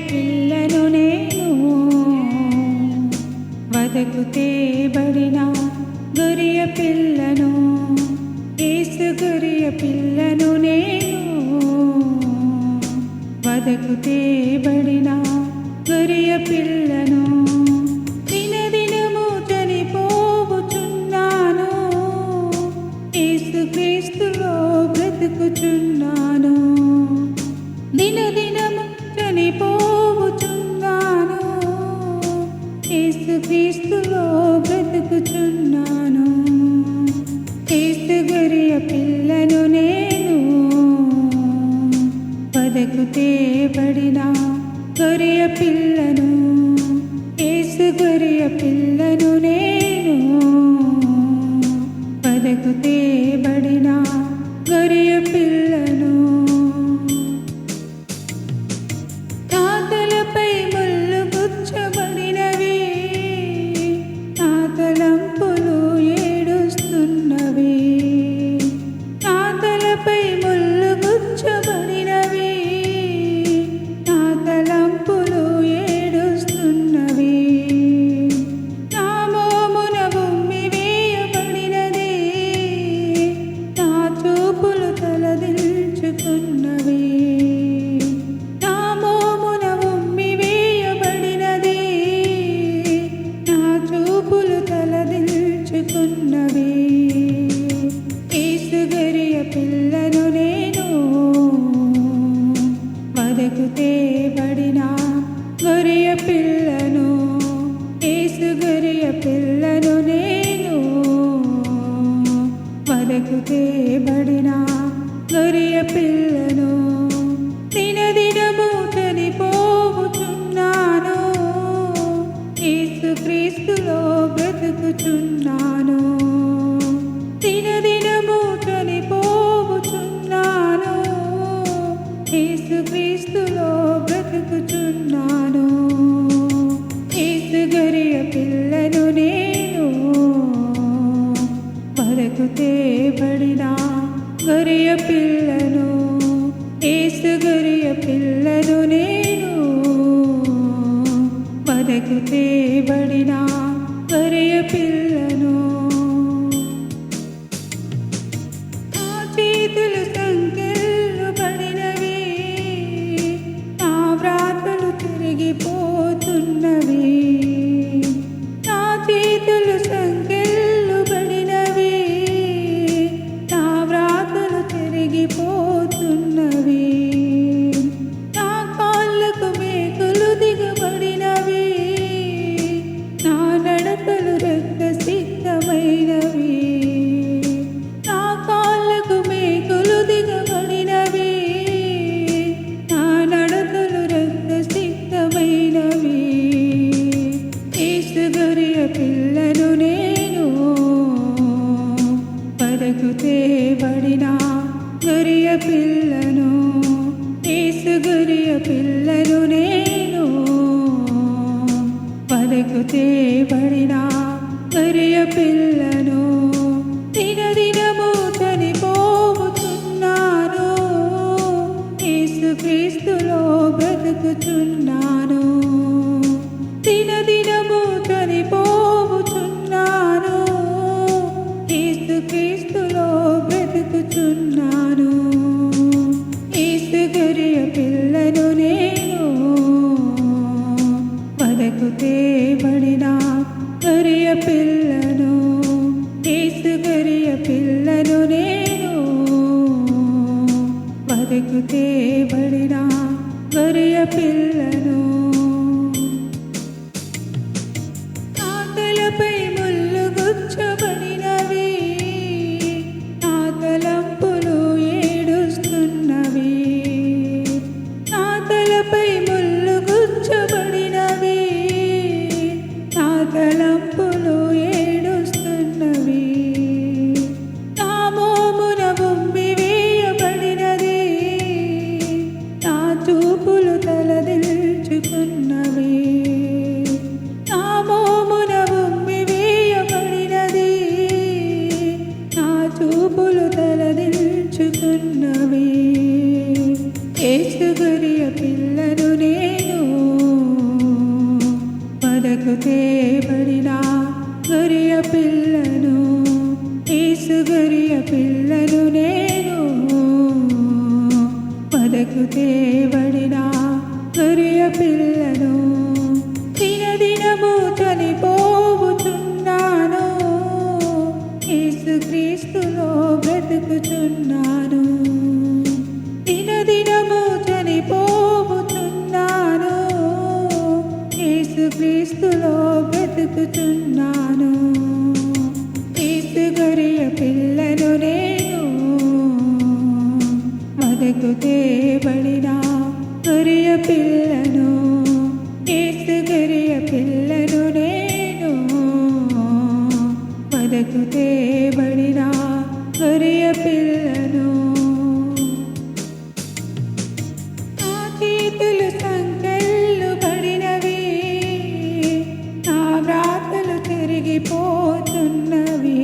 పిల్లను నేను వదకు తేబడిన గొరియ పిల్లను యేసు గొరియ పిల్లను నేను వదకు తేబడిన గొరియ పిల్లను దినదినము చనిపోవుచున్నాను యేసు క్రీస్తులో బ్రతుకుచున్నాను దినదినము చనిపోవుచున్నాను యేసు క్రీస్తులో బ్రతుకుచున్నాను యేసు గొరియ పిల్లను నేను వదకు తేబడిన గొరియ పిల్లను యేసు గొరియ పిల్లను నేను వదకు తేబడిన గొరియ పిల్లను తాతలపై ముళ్ళు గుచ్చబడినవి నా తలంపులు ఏడుస్తున్నవి తాతలపై ముళ్ళు గుచ్చబడినవి నా తలంపులు ఏడుస్తున్నవి నా మోమున ఉమ్మి వేయబడినది నా చూపులు తలదించుకున్నవి నా మోమున ఉమ్మి వేయబడినది నా చూపులు తలదించుకున్నవి యేసు గొరియ పిల్లను నేను వదకు తేబడిన గొరియ పిల్లను యేసు గొరియ పిల్లను నేను వదకు తేబడిన గొరియ పిల్లను దినదినము చనిపోవుచున్నాను యేసు క్రీస్తులో బ్రతుకుచున్నాను దినదినము చనిపోవుచున్నాను యేసు క్రీస్తులో బ్రతుకుచున్నాను యేసు గొరియ పిల్లను నేను వదకు తేబడిన గొరియ పిల్లను యేసు గొరియ పిల్లను నేను వదకు తేబడిన గొరియ పిల్లను నా చేతులు సంకెళ్ళు పడినవి నా వ్రాతలు తిరిగిపోతున్నవి నా చేతులు సంకెళ్ళు పడినవి నా వ్రాతలు తిరిగిపోతున్నవి నా కాళ్ళకు మేకులు దిగబడినవి నా నడకలు రక్తసిక్తమైనవి నా కాళ్ళకు మేకులు దిగబడినవి నా నడకలు రక్తసిక్తమైనవి యేసు గొరియ పిల్లను నేను వదకు తేబడిన గొరియ పిల్లను యేసు గొరియ పిల్లను నేను వదకు తేబడిన గొరియ పిల్లను దినదినము చనిపోవుచున్నాను యేసు క్రీస్తులో బ్రతుకుచున్నాను దినదినము చనిపోవుచున్నాను యేసు క్రీస్తులో బ్రతుకుచున్నాను యేసు గొరియ పిల్లను నేను వదకు తేబడిన గొరియ పిల్లను యేసు గొరియ పిల్లను నేను వదకు తేబడిన గొరియ పిల్లను తాతలపై ముళ్ళు గుచ్చబడినవి నా తలంపులు ఏడుస్తున్నవి తాతలపై ముళ్ళు గుచ్చబడినవి నా తలంపులు ఏడుస్తున్నవి నా మోమున ఉమ్మి వేయబడినది నా చూపులు తలది వదకు తేబడిన గొర్రె పిల్లను దినదినము చనిపోవుచున్నాను, యేసుక్రీస్తులో బ్రతుకుచున్నాను. దినదినము చనిపోవుచున్నాను, యేసుక్రీస్తులో బ్రతుకుచున్నాను. యేసు గొర్రె పిల్లను నేను, వదకు తేబడిన గొర్రె పిల్లను. యేసు గొర్రె పిల్లను నేను, వదకు తేబడిన గొర్రె పిల్లను. నా చేతులు సంకెళ్ళు పడినవి, నా వ్రాతలు తిరిగిపోతున్నవి.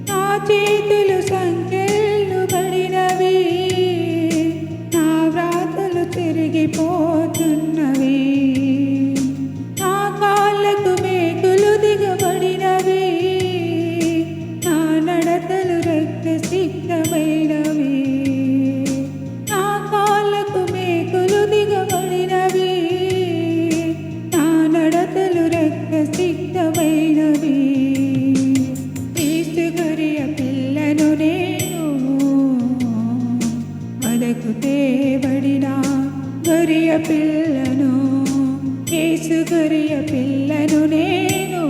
నా చేతులు సంకెళ్ళు పడినవి, నా వ్రాతలు తిరిగిపోతున్నవి. నా కాళ్ళకు మేకులు దిగబడినవి, నా నడతలు రక్తసిక్తమైనవి. నా కాళ్ళకు మేకులు దిగబడినవి, నా నడతలు రక్తసిక్తమైనవి. యేసు గొర్రె పిల్లను నేను, వదకు తేబడిన గొర్రె పిల్లను. యేసు గొర్రె పిల్లను నేను,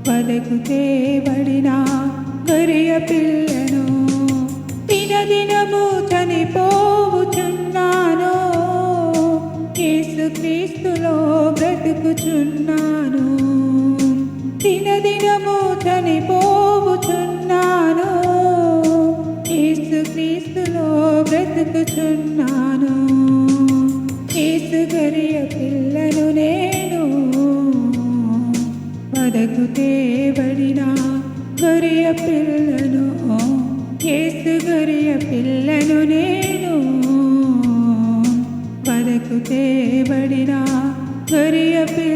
వదకు తేబడిన గొర్రె పిల్లను. దినదినము చనిపోవుచున్నాను, యేసుక్రీస్తులో బ్రతుకుచున్నాను. దినదినము చనిపోవుచున్నాను, యేసుక్రీస్తులో బ్రతుకుచున్నాను. యేసు గొర్రె పిల్లను నేను, వదకు తేబడిన గొర్రె పిల్లను. యేసు గొర్రె పిల్లను నేను, వదకు తేబడిన గొర్రె పిల్లను.